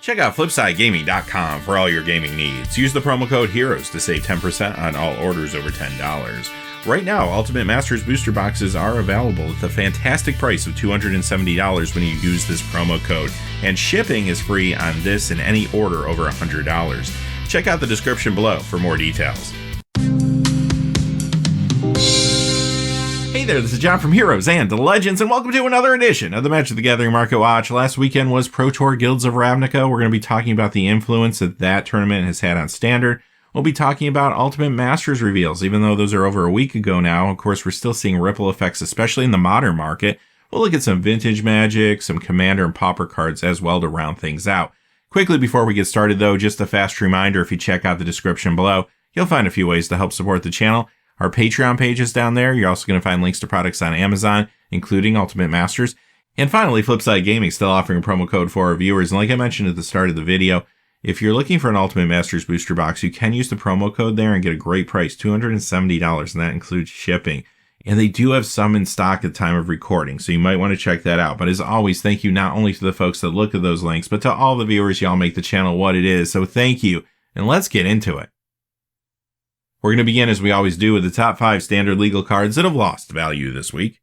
Check out FlipsideGaming.com for all your gaming needs. Use the promo code HEROES to save 10% on all orders over $10. Right now, Ultimate Masters booster boxes are available at the fantastic price of $270 when you use this promo code, and shipping is free on this and any order over $100. Check out the description below for more details. Hey there, this is John from Heroes and Legends, and welcome to another edition of the Magic the Gathering Market Watch. Last weekend was Protour Guilds of Ravnica. We're going to be talking about the influence that tournament has had on Standard. We'll be talking about Ultimate Masters reveals, even though those are over a week ago now. Of course, we're still seeing ripple effects, especially in the modern market. We'll look at some vintage Magic, some Commander and Pauper cards as well to round things out. Quickly before we get started though, just a fast reminder, if you check out the description below, you'll find a few ways to help support the channel. Our Patreon page is down there. You're also going to find links to products on Amazon, including Ultimate Masters. And finally, Flipside Gaming still offering a promo code for our viewers. And like I mentioned at the start of the video, if you're looking for an Ultimate Masters booster box, you can use the promo code there and get a great price, $270, and that includes shipping. And they do have some in stock at the time of recording, so you might want to check that out. But as always, thank you not only to the folks that look at those links, but to all the viewers. Y'all make the channel what it is, so thank you. And let's get into it. We're going to begin, as we always do, with the top 5 standard legal cards that have lost value this week.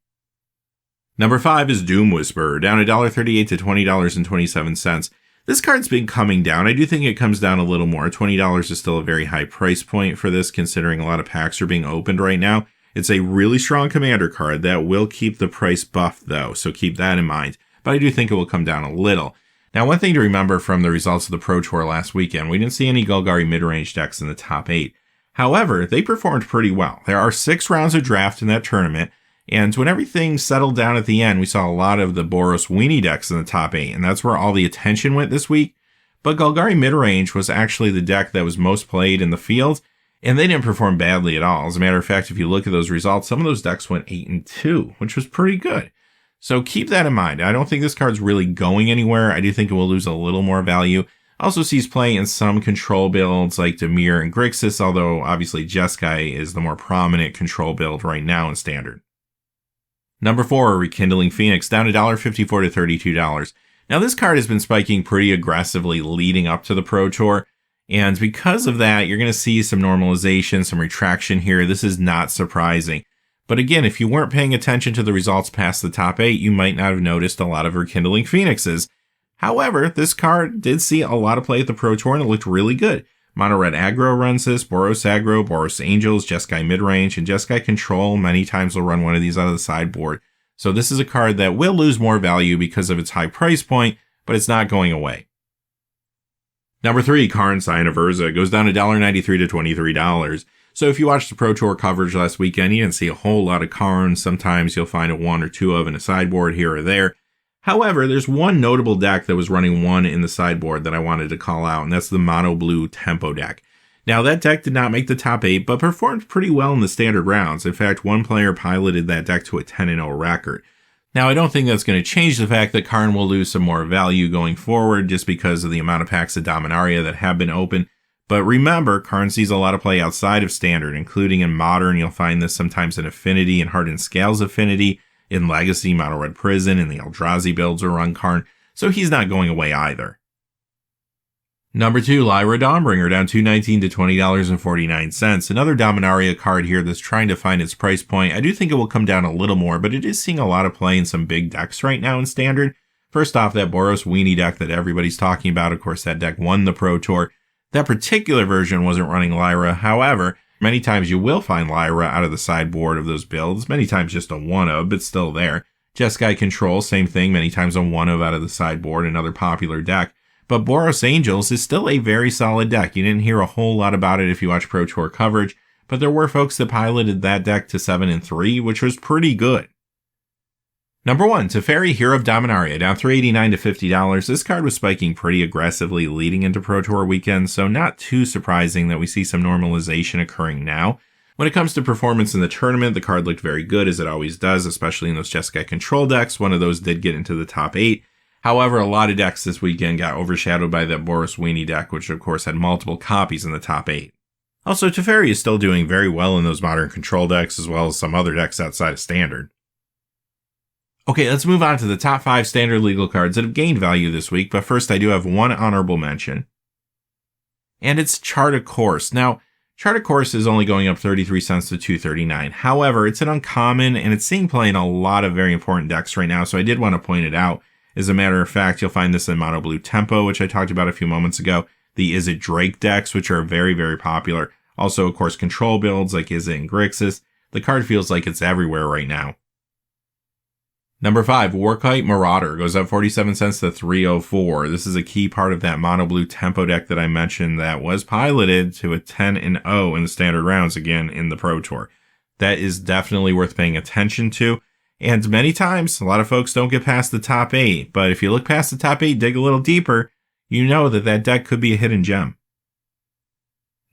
Number 5 is Doom Whisperer, down $1.38 to $20.27. This card's been coming down. I do think it comes down a little more. $20 is still a very high price point for this, considering a lot of packs are being opened right now. It's a really strong Commander card that will keep the price buffed, though, so keep that in mind. But I do think it will come down a little. Now, one thing to remember from the results of the Pro Tour last weekend, we didn't see any Golgari mid-range decks in the top 8. However, they performed pretty well. There are 6 rounds of draft in that tournament, and when everything settled down at the end, we saw a lot of the Boros Weenie decks in the top 8, and that's where all the attention went this week. But Golgari midrange was actually the deck that was most played in the field, and they didn't perform badly at all. As a matter of fact, if you look at those results, some of those decks went 8-2, which was pretty good. So keep that in mind. I don't think this card's really going anywhere. I do think it will lose a little more value. Also sees play in some control builds like Dimir and Grixis, although obviously Jeskai is the more prominent control build right now in Standard. Number 4, Rekindling Phoenix, down $1.54 to $32. Now this card has been spiking pretty aggressively leading up to the Pro Tour, and because of that, you're going to see some normalization, some retraction here. This is not surprising. But again, if you weren't paying attention to the results past the top 8, you might not have noticed a lot of Rekindling Phoenixes. However, this card did see a lot of play at the Pro Tour and it looked really good. Mono Red Aggro runs this, Boros Aggro, Boros Angels, Jeskai Midrange, and Jeskai Control many times will run one of these out of the sideboard. So this is a card that will lose more value because of its high price point, but it's not going away. Number 3, Karn Sign of Urza, goes down $1.93 to $23. So if you watched the Pro Tour coverage last weekend, you didn't see a whole lot of Karn. Sometimes you'll find a 1 or 2 of in a sideboard here or there. However, there's one notable deck that was running 1 in the sideboard that I wanted to call out, and that's the Mono Blue Tempo deck. Now, that deck did not make the top 8, but performed pretty well in the standard rounds. In fact, one player piloted that deck to a 10-0 record. Now, I don't think that's going to change the fact that Karn will lose some more value going forward just because of the amount of packs of Dominaria that have been open. But remember, Karn sees a lot of play outside of Standard, including in Modern. You'll find this sometimes in Affinity and Hardened Scales Affinity. In Legacy, Mono Red Prison, and the Eldrazi builds will run Karn, so he's not going away either. Number 2, Lyra Dawnbringer, down $2.19 to $20.49. Another Dominaria card here that's trying to find its price point. I do think it will come down a little more, but it is seeing a lot of play in some big decks right now in Standard. First off, that Boros Weenie deck that everybody's talking about. Of course, that deck won the Pro Tour. That particular version wasn't running Lyra. However, many times you will find Lyra out of the sideboard of those builds, many times just a 1 of, but still there. Jeskai Control, same thing, many times a 1 of out of the sideboard, another popular deck. But Boros Angels is still a very solid deck. You didn't hear a whole lot about it if you watch Pro Tour coverage, but there were folks that piloted that deck to 7-3, which was pretty good. Number 1, Teferi, Hero of Dominaria, down $3.89 to $50. This card was spiking pretty aggressively leading into Pro Tour weekend, so not too surprising that we see some normalization occurring now. When it comes to performance in the tournament, the card looked very good, as it always does, especially in those Jeskai Control decks. One of those did get into the top 8. However, a lot of decks this weekend got overshadowed by that Boros Weenie deck, which of course had multiple copies in the top 8. Also, Teferi is still doing very well in those modern control decks, as well as some other decks outside of Standard. Okay, let's move on to the top 5 standard legal cards that have gained value this week, but first I do have one honorable mention. And it's Chart a Course. Now, Chart a Course is only going up 33 cents to $2.39. However, it's an uncommon, and it's seeing play in a lot of very important decks right now, so I did want to point it out. As a matter of fact, you'll find this in Mono Blue Tempo, which I talked about a few moments ago. The Is It Drake decks, which are very, very popular. Also, of course, control builds like Is It Enriquez. The card feels like it's everywhere right now. Number 5, Warkite Marauder goes up 47 cents to $3.04. This is a key part of that Mono Blue Tempo deck that I mentioned that was piloted to a 10-0 in the standard rounds again in the Pro Tour. That is definitely worth paying attention to. And many times, a lot of folks don't get past the top 8. But if you look past the top 8, dig a little deeper, you know that that deck could be a hidden gem.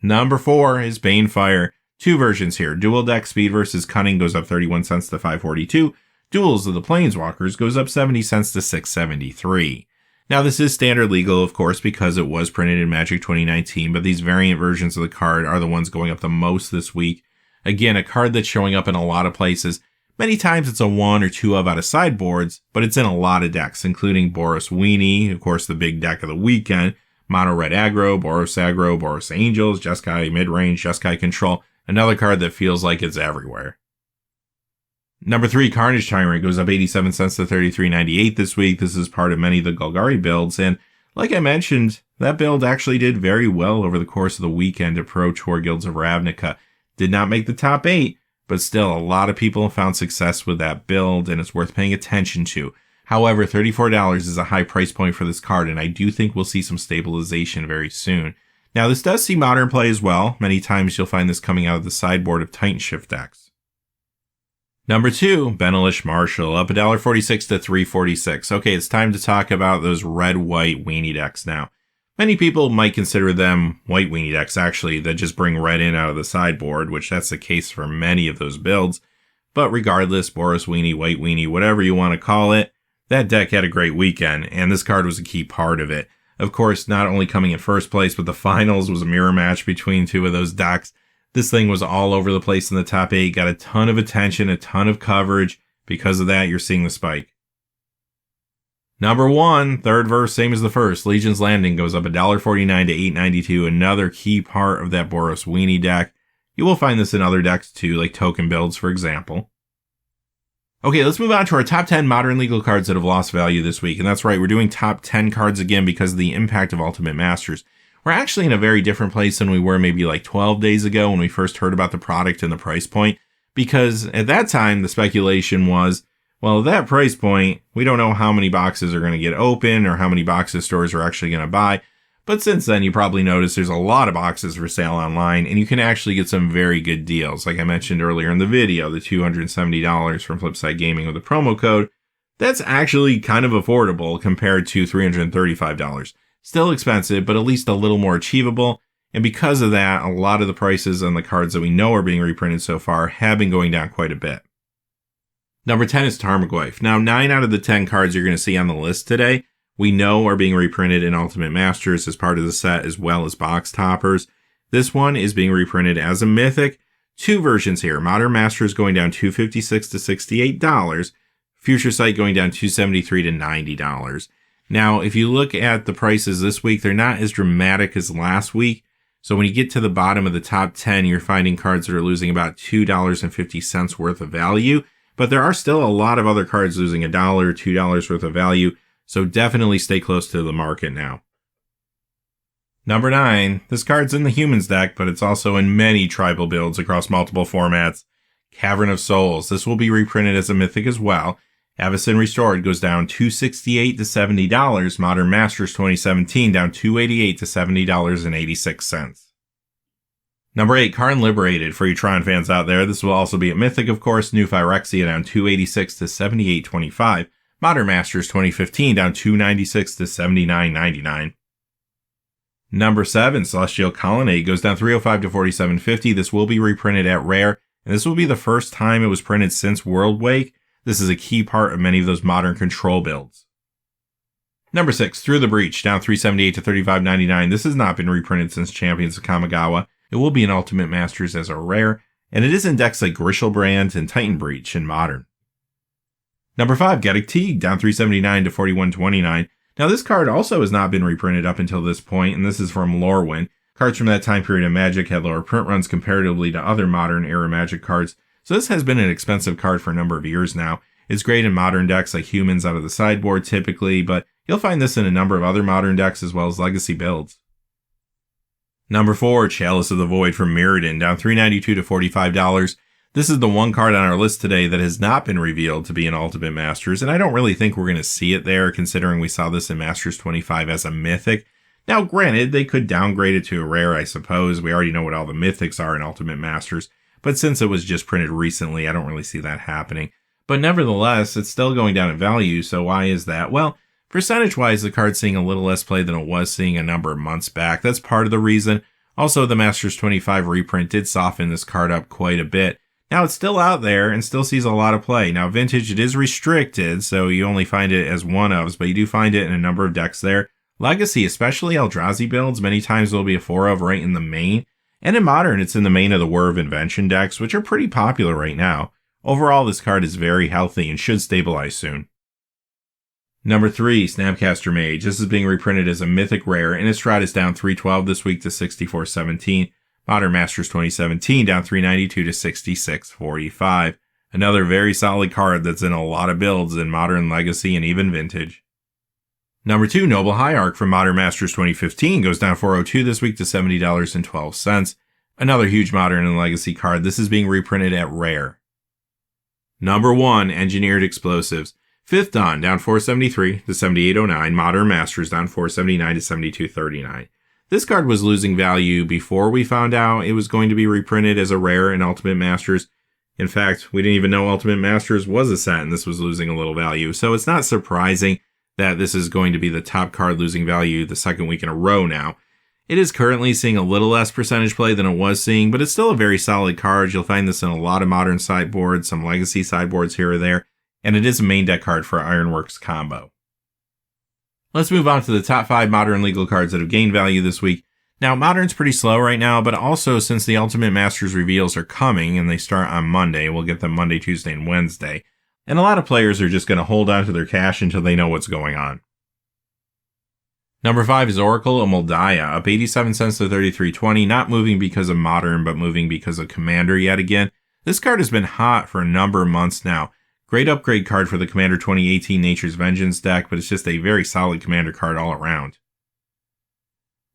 Number 4 is Banefire. 2 versions here. Dual deck Speed versus Cunning goes up 31 cents to $5.42. Duels of the Planeswalkers goes up 70 cents to $6.73. Now, this is standard legal, of course, because it was printed in Magic 2019, but these variant versions of the card are the ones going up the most this week. Again, a card that's showing up in a lot of places. Many times it's a 1 or 2 of out of sideboards, but it's in a lot of decks, including Boros Weenie, of course, the big deck of the weekend, Mono Red Aggro, Boros Angels, Jeskai Midrange, Jeskai Control, another card that feels like it's everywhere. Number 3, Carnage Tyrant goes up 87 cents to $33.98 this week. This is part of many of the Golgari builds, and like I mentioned, that build actually did very well over the course of the weekend at Protour Guilds of Ravnica. Did not make the top 8, but still a lot of people have found success with that build, and it's worth paying attention to. However, $34 is a high price point for this card, and I do think we'll see some stabilization very soon. Now, this does see modern play as well. Many times you'll find this coming out of the sideboard of Titan Shift decks. Number 2, Benelish Marshall, up $1.46 to $3.46. Okay, it's time to talk about those red-white weenie decks now. Many people might consider them white weenie decks, actually, that just bring red in out of the sideboard, which that's the case for many of those builds. But regardless, Boros Weenie, White Weenie, whatever you want to call it, that deck had a great weekend, and this card was a key part of it. Of course, not only coming in first place, but the finals was a mirror match between 2 of those decks. This thing was all over the place in the top 8, got a ton of attention, a ton of coverage. Because of that, you're seeing the spike. Number 1, third verse, same as the first. Legion's Landing goes up $1.49 to $8.92, another key part of that Boros Weenie deck. You will find this in other decks too, like token builds, for example. Okay, let's move on to our top 10 modern legal cards that have lost value this week. And that's right, we're doing top 10 cards again because of the impact of Ultimate Masters. We're actually in a very different place than we were maybe like 12 days ago when we first heard about the product and the price point. Because at that time, the speculation was, well, at that price point, we don't know how many boxes are going to get open or how many boxes stores are actually going to buy. But since then, you probably noticed there's a lot of boxes for sale online, and you can actually get some very good deals. Like I mentioned earlier in the video, the $270 from Flipside Gaming with a promo code. That's actually kind of affordable compared to $335. Still expensive, but at least a little more achievable. And because of that, a lot of the prices on the cards that we know are being reprinted so far have been going down quite a bit. Number 10 is Tarmogoyf. Now, 9 out of the 10 cards you're going to see on the list today, we know are being reprinted in Ultimate Masters as part of the set as well as box toppers. This one is being reprinted as a Mythic. 2 versions here. Modern Masters going down $256 to $68. Future Sight going down $273 to $90. Now, if you look at the prices this week, they're not as dramatic as last week. So when you get to the bottom of the top 10, you're finding cards that are losing about $2.50 worth of value. But there are still a lot of other cards losing $1 or $2 worth of value. So definitely stay close to the market now. Number 9, this card's in the Humans deck, but it's also in many tribal builds across multiple formats. Cavern of Souls. This will be reprinted as a Mythic as well. Avacyn Restored goes down $268 to $70. Modern Masters 2017 down $288 to $70.86. Number 8, Karn Liberated. For you Tron fans out there, this will also be a Mythic, of course. New Phyrexia down $286 to $78.25. Modern Masters 2015 down $296 to $79.99. Number 7, Celestial Colonnade goes down $305 to $47.50. This will be reprinted at Rare, and this will be the first time it was printed since Worldwake. This is a key part of many of those modern control builds. Number 6, Through the Breach, down $378 to $35.99. This has not been reprinted since Champions of Kamigawa. It will be in Ultimate Masters as a Rare, and it is in decks like Grishelbrand and Titan Breach in Modern. Number 5, Getik Teague, down 379 to 41.29. Now this card also has not been reprinted up until this point, and this is from Lorwyn. Cards from that time period of Magic had lower print runs comparatively to other modern era Magic cards, so this has been an expensive card for a number of years now. It's great in modern decks like Humans out of the sideboard typically, but you'll find this in a number of other modern decks as well as legacy builds. Number 4, Chalice of the Void from Mirrodin, down $3.92 to $45. This is the one card on our list today that has not been revealed to be in Ultimate Masters, and I don't really think we're going to see it there, considering we saw this in Masters 25 as a Mythic. Now, granted, they could downgrade it to a Rare, I suppose. We already know what all the Mythics are in Ultimate Masters, but since it was just printed recently, I don't really see that happening. But nevertheless, it's still going down in value, so why is that? Well, percentage-wise, the card's seeing a little less play than it was seeing a number of months back. That's part of the reason. Also, the Masters 25 reprint did soften this card up quite a bit. Now, it's still out there and still sees a lot of play. Now, Vintage, it is restricted, so you only find it as one-ofs, but you do find it in a number of decks there. Legacy, especially Eldrazi builds, many times will be a 4-of right in the main. And in Modern, it's in the main of the Whir of Invention decks, which are pretty popular right now. Overall, this card is very healthy and should stabilize soon. Number 3, Snapcaster Mage. This is being reprinted as a Mythic Rare, and its Innistrad is down $3.12 this week to $64.17. Modern Masters 2017 down $3.92 to $66.45. Another very solid card that's in a lot of builds in Modern, Legacy, and even Vintage. Number 2, Noble Hierarch from Modern Masters 2015 goes down $4.02 this week to $70.12. Another huge Modern and Legacy card. This is being reprinted at Rare. Number 1, Engineered Explosives. Fifth Dawn down $4.73 to $78.09. Modern Masters down $4.79 to $72.39. This card was losing value before we found out it was going to be reprinted as a Rare in Ultimate Masters. In fact, we didn't even know Ultimate Masters was a set and this was losing a little value. So it's not surprising that this is going to be the top card losing value the second week in a row now. It is currently seeing a little less percentage play than it was seeing, but it's still a very solid card. You'll find this in a lot of Modern sideboards, some Legacy sideboards here or there, and it is a main deck card for Ironworks combo. Let's move on to the top 5 Modern legal cards that have gained value this week. Now, Modern's pretty slow right now, but also since the Ultimate Masters reveals are coming and they start on Monday, we'll get them Monday, Tuesday, and Wednesday. And a lot of players are just going to hold on to their cash until they know what's going on. Number 5 is Oracle of Moldiah, up 87 cents to 33.20, not moving because of Modern, but moving because of Commander yet again. This card has been hot for a number of months now. Great upgrade card for the Commander 2018 Nature's Vengeance deck, but it's just a very solid Commander card all around.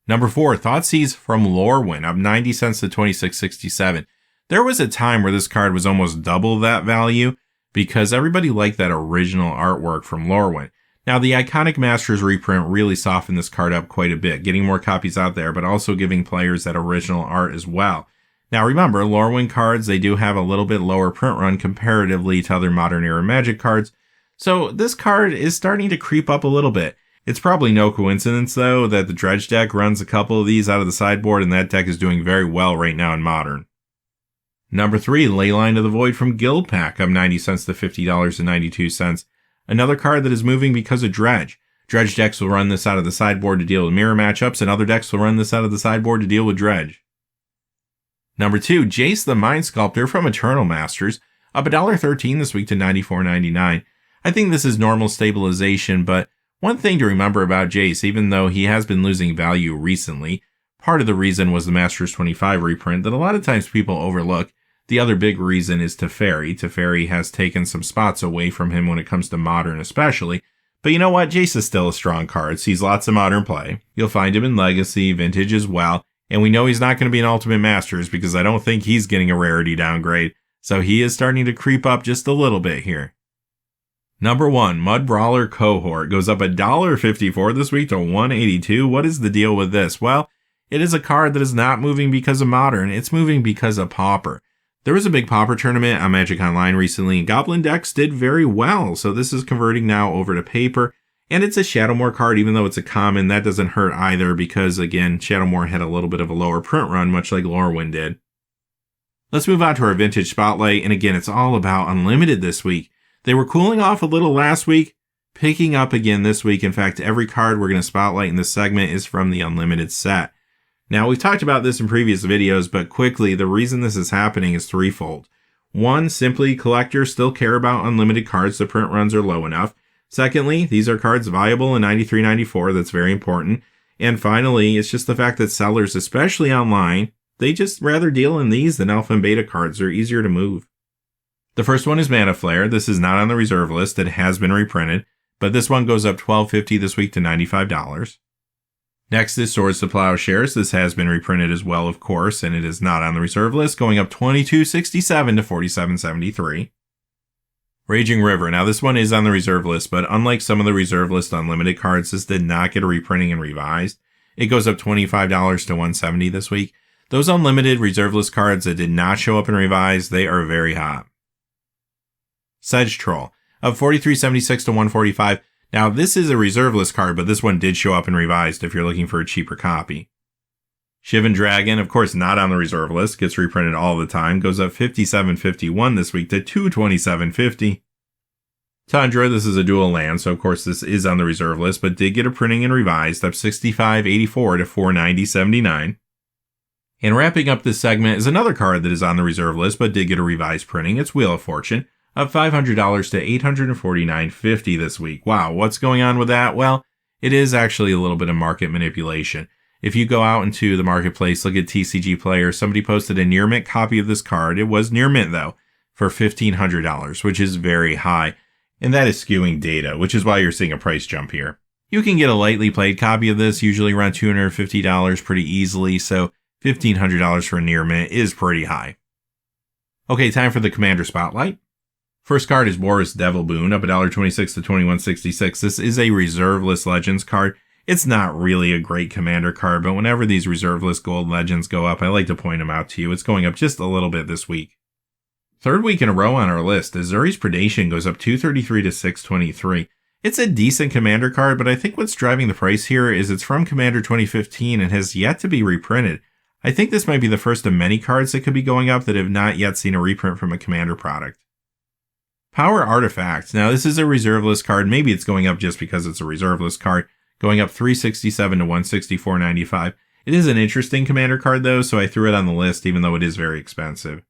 Number 4, Thoughtseize from Lorwyn, up 90 cents to 26.67. There was a time where this card was almost double that value because everybody liked that original artwork from Lorwyn. Now, the Iconic Masters reprint really softened this card up quite a bit, getting more copies out there, but also giving players that original art as well. Now, remember, Lorwyn cards, they do have a little bit lower print run comparatively to other Modern Era Magic cards, so this card is starting to creep up a little bit. It's probably no coincidence, though, that the Dredge deck runs a couple of these out of the sideboard, and that deck is doing very well right now in Modern. Number 3, Leyline of the Void from Guild Pack, up 90 cents to $50.92. Another card that is moving because of Dredge. Dredge decks will run this out of the sideboard to deal with mirror matchups, and other decks will run this out of the sideboard to deal with Dredge. Number 2, Jace the Mind Sculptor from Eternal Masters, up $1.13 this week to $94.99. I think this is normal stabilization, but one thing to remember about Jace, even though he has been losing value recently, part of the reason was the Masters 25 reprint that a lot of times people overlook. The other big reason is Teferi. Teferi has taken some spots away from him when it comes to Modern especially. But you know what? Jace is still a strong card. Sees lots of Modern play. You'll find him in Legacy, Vintage as well. And we know he's not going to be an Ultimate Masters because I don't think he's getting a rarity downgrade. So he is starting to creep up just a little bit here. Number 1, Mud Brawler Cohort goes up $1.54 this week to $1.82. What is the deal with this? Well, it is a card that is not moving because of Modern. It's moving because of Pauper. There was a big Pauper tournament on Magic Online recently, and Goblin decks did very well. So this is converting now over to paper. And it's a Shadowmoor card, even though it's a common. That doesn't hurt either because, again, Shadowmoor had a little bit of a lower print run, much like Lorwyn did. Let's move on to our Vintage Spotlight. And again, it's all about Unlimited this week. They were cooling off a little last week, picking up again this week. In fact, every card we're going to spotlight in this segment is from the Unlimited set. Now, we've talked about this in previous videos, but quickly, the reason this is happening is threefold. One, simply collectors still care about unlimited cards. The print runs are low enough. Secondly, these are cards viable in 93-94. That's very important. And finally, it's just the fact that sellers, especially online, they just rather deal in these than alpha and beta cards. They're easier to move. The first one is Mana Flare. This is not on the reserve list. It has been reprinted, but this one goes up $12.50 this week to $95. Next is Swords to Plowshares. This has been reprinted as well, of course, and it is not on the reserve list, going up $22.67 to $47.73. Raging River. Now, this one is on the reserve list, but unlike some of the reserve list unlimited cards, this did not get a reprinting and revised. It goes up $25 to $170 this week. Those unlimited reserve list cards that did not show up and revised, they are very hot. Sedge Troll, up $43.76 to $145. Now, this is a reserve list card, but this one did show up and revised if you're looking for a cheaper copy. Shivan Dragon, of course, not on the reserve list, gets reprinted all the time, goes up $57.51 this week to $227.50. Tundra, this is a dual land, so of course this is on the reserve list, but did get a printing and revised, up $65.84 to $490.79. And wrapping up this segment is another card that is on the reserve list, but did get a revised printing. It's Wheel of Fortune, up $500 to $849.50 this week. Wow, what's going on with that? Well, it is actually a little bit of market manipulation. If you go out into the marketplace, look at TCG Player, somebody posted a near mint copy of this card. It was near mint though, for $1,500, which is very high. And that is skewing data, which is why you're seeing a price jump here. You can get a lightly played copy of this, usually around $250 pretty easily, so $1,500 for a near mint is pretty high. Okay, time for the Commander Spotlight. First card is Boris Devilboon, up $1.26 to $21.66. This is a reserve list Legends card. It's not really a great Commander card, but whenever these reserve list gold Legends go up, I like to point them out to you. It's going up just a little bit this week. Third week in a row on our list, Azuri's Predation goes up $233 to $623. It's a decent Commander card, but I think what's driving the price here is it's from Commander 2015 and has yet to be reprinted. I think this might be the first of many cards that could be going up that have not yet seen a reprint from a Commander product. Power Artifact. Now, this is a reserve list card. Maybe it's going up just because it's a reserve list card, going up $367 to $164.95. It is an interesting Commander card, though, so I threw it on the list, even though it is very expensive.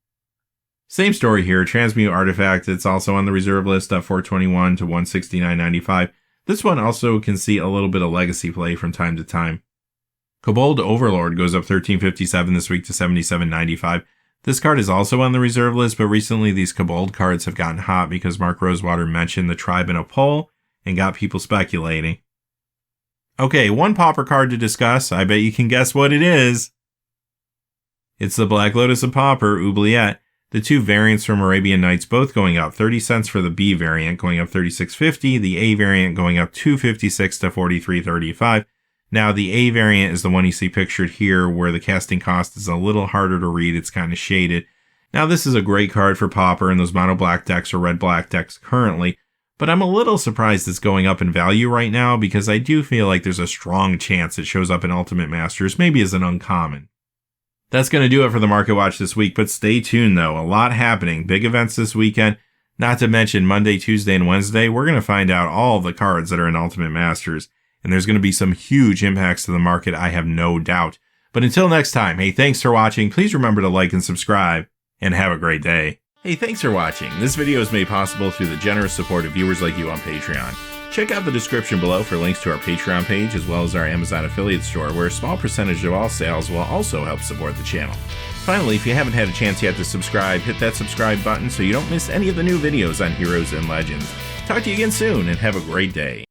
Same story here. Transmute Artifact. It's also on the reserve list, up $421 to $169.95. This one also can see a little bit of legacy play from time to time. Kobold Overlord goes up $13.57 this week to $77.95. This card is also on the reserve list, but recently these Kobold cards have gotten hot because Mark Rosewater mentioned the tribe in a poll and got people speculating. Okay, one Pauper card to discuss. I bet you can guess what it is. It's the Black Lotus of Pauper, Oubliette. The two variants from Arabian Nights both going up 30 cents for the B variant, going up $36.50. The A variant going up $2.56 to $43.35. Now, the A variant is the one you see pictured here, where the casting cost is a little harder to read. It's kind of shaded. Now, this is a great card for Pauper in those mono black decks or red black decks currently, but I'm a little surprised it's going up in value right now because I do feel like there's a strong chance it shows up in Ultimate Masters, maybe as an uncommon. That's going to do it for the Market Watch this week, but stay tuned though. A lot happening. Big events this weekend. Not to mention Monday, Tuesday, and Wednesday, we're going to find out all the cards that are in Ultimate Masters. And there's going to be some huge impacts to the market, I have no doubt. But until next time, hey, thanks for watching. Please remember to like and subscribe, and have a great day. Hey, thanks for watching. This video is made possible through the generous support of viewers like you on Patreon. Check out the description below for links to our Patreon page, as well as our Amazon affiliate store, where a small percentage of all sales will also help support the channel. Finally, if you haven't had a chance yet to subscribe, hit that subscribe button so you don't miss any of the new videos on Heroes and Legends. Talk to you again soon, and have a great day.